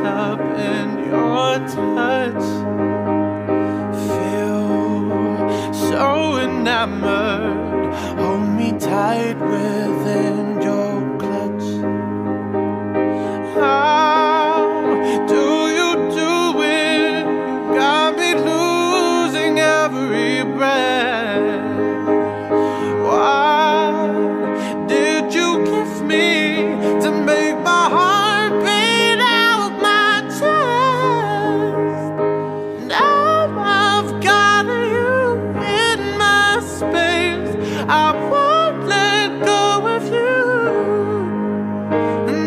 up in your touch. Feel so enamored, hold me tight within your clutch. How do you do it? You got me losing every breath. What did you give me to make my heart beat out my chest? Now I've got you in my space, I won't let go of you.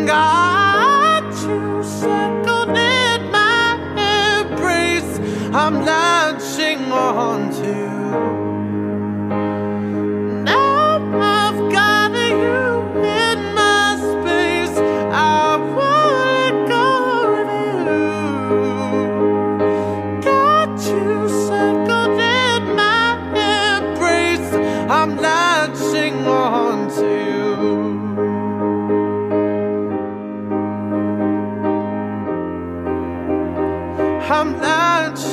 Got you circled in my embrace, I'm latching on to you. I'm latching on to you. I'm latching